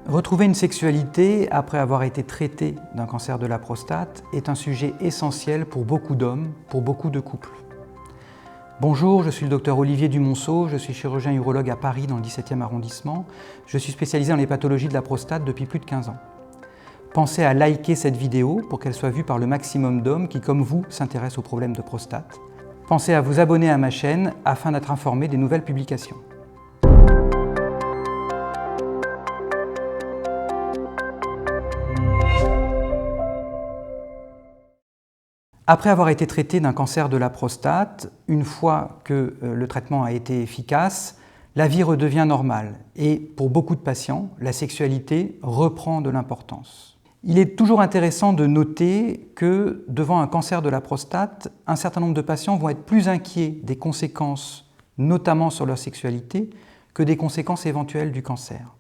Retrouver une sexualité après avoir été traité d'un cancer de la prostate est un sujet essentiel pour beaucoup d'hommes, pour beaucoup de couples. Bonjour, je suis le docteur Olivier Dumonceau, je suis chirurgien urologue à Paris dans le 17e arrondissement. Je suis spécialisé dans les pathologies de la prostate depuis plus de 15 ans. Pensez à liker cette vidéo pour qu'elle soit vue par le maximum d'hommes qui, comme vous, s'intéressent aux problèmes de prostate. Pensez à vous abonner à ma chaîne afin d'être informé des nouvelles publications. Après avoir été traité d'un cancer de la prostate, une fois que le traitement a été efficace, la vie redevient normale et pour beaucoup de patients, la sexualité reprend de l'importance. Il est toujours intéressant de noter que devant un cancer de la prostate, un certain nombre de patients vont être plus inquiets des conséquences, notamment sur leur sexualité, que des conséquences éventuelles du cancer.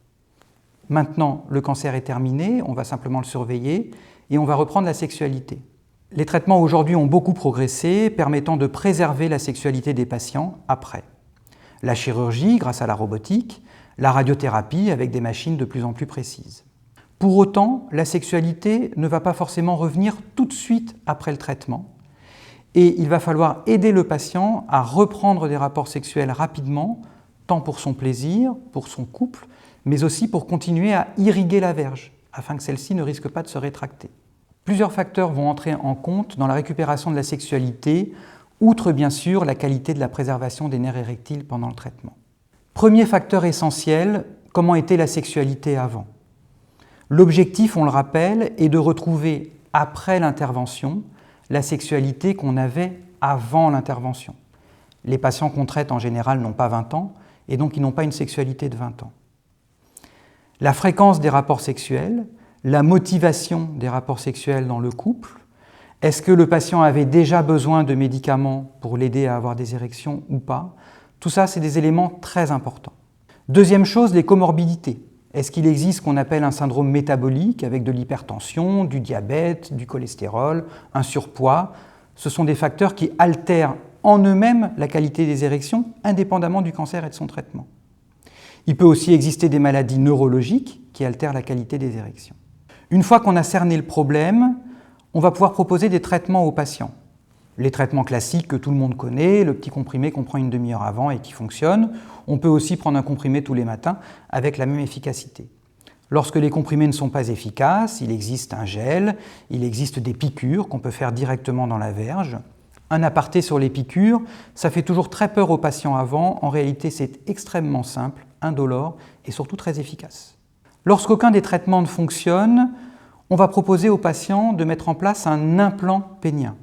Maintenant, le cancer est terminé, on va simplement le surveiller et on va reprendre la sexualité. Les traitements aujourd'hui ont beaucoup progressé, permettant de préserver la sexualité des patients après. La chirurgie, grâce à la robotique, la radiothérapie avec des machines de plus en plus précises. Pour autant, la sexualité ne va pas forcément revenir tout de suite après le traitement et il va falloir aider le patient à reprendre des rapports sexuels rapidement, tant pour son plaisir, pour son couple, mais aussi pour continuer à irriguer la verge, afin que celle-ci ne risque pas de se rétracter. Plusieurs facteurs vont entrer en compte dans la récupération de la sexualité, outre bien sûr la qualité de la préservation des nerfs érectiles pendant le traitement. Premier facteur essentiel, comment était la sexualité avant? L'objectif, on le rappelle, est de retrouver après l'intervention la sexualité qu'on avait avant l'intervention. Les patients qu'on traite en général n'ont pas 20 ans et donc ils n'ont pas une sexualité de 20 ans. La fréquence des rapports sexuels, la motivation des rapports sexuels dans le couple, est-ce que le patient avait déjà besoin de médicaments pour l'aider à avoir des érections ou pas? Tout ça, c'est des éléments très importants. Deuxième chose, les comorbidités. Est-ce qu'il existe ce qu'on appelle un syndrome métabolique avec de l'hypertension, du diabète, du cholestérol, un surpoids? Ce sont des facteurs qui altèrent en eux-mêmes la qualité des érections, indépendamment du cancer et de son traitement. Il peut aussi exister des maladies neurologiques qui altèrent la qualité des érections. Une fois qu'on a cerné le problème, on va pouvoir proposer des traitements aux patients. Les traitements classiques que tout le monde connaît, le petit comprimé qu'on prend une demi-heure avant et qui fonctionne. On peut aussi prendre un comprimé tous les matins avec la même efficacité. Lorsque les comprimés ne sont pas efficaces, il existe un gel, il existe des piqûres qu'on peut faire directement dans la verge. Un aparté sur les piqûres, ça fait toujours très peur aux patients avant. En réalité, c'est extrêmement simple, indolore et surtout très efficace. Lorsqu'aucun des traitements ne fonctionne, on va proposer aux patients de mettre en place un implant pénien.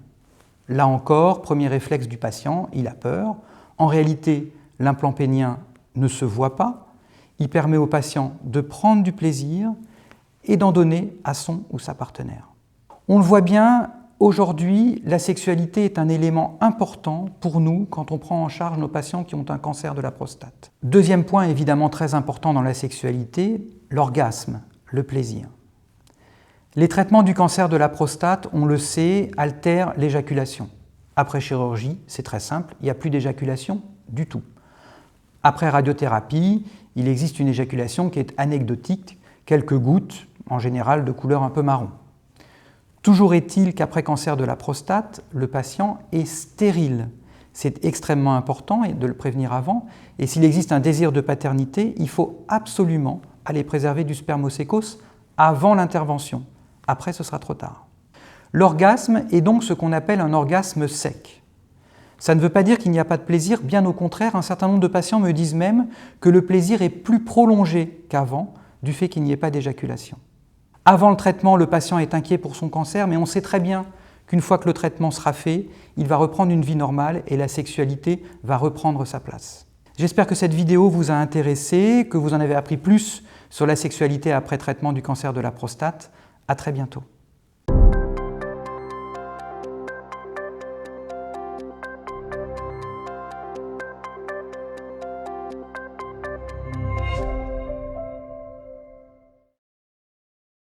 Là encore, premier réflexe du patient, il a peur. En réalité, l'implant pénien ne se voit pas. Il permet au patient de prendre du plaisir et d'en donner à son ou sa partenaire. On le voit bien, aujourd'hui, la sexualité est un élément important pour nous quand on prend en charge nos patients qui ont un cancer de la prostate. Deuxième point évidemment très important dans la sexualité, l'orgasme, le plaisir. Les traitements du cancer de la prostate, on le sait, altèrent l'éjaculation. Après chirurgie, c'est très simple, il n'y a plus d'éjaculation du tout. Après radiothérapie, il existe une éjaculation qui est anecdotique, quelques gouttes, en général de couleur un peu marron. Toujours est-il qu'après cancer de la prostate, le patient est stérile. C'est extrêmement important de le prévenir avant, et s'il existe un désir de paternité, il faut absolument aller préserver du spermocécose avant l'intervention. Après, ce sera trop tard. L'orgasme est donc ce qu'on appelle un orgasme sec. Ça ne veut pas dire qu'il n'y a pas de plaisir, bien au contraire, un certain nombre de patients me disent même que le plaisir est plus prolongé qu'avant, du fait qu'il n'y ait pas d'éjaculation. Avant le traitement, le patient est inquiet pour son cancer, mais on sait très bien qu'une fois que le traitement sera fait, il va reprendre une vie normale et la sexualité va reprendre sa place. J'espère que cette vidéo vous a intéressé, que vous en avez appris plus sur la sexualité après traitement du cancer de la prostate. À très bientôt.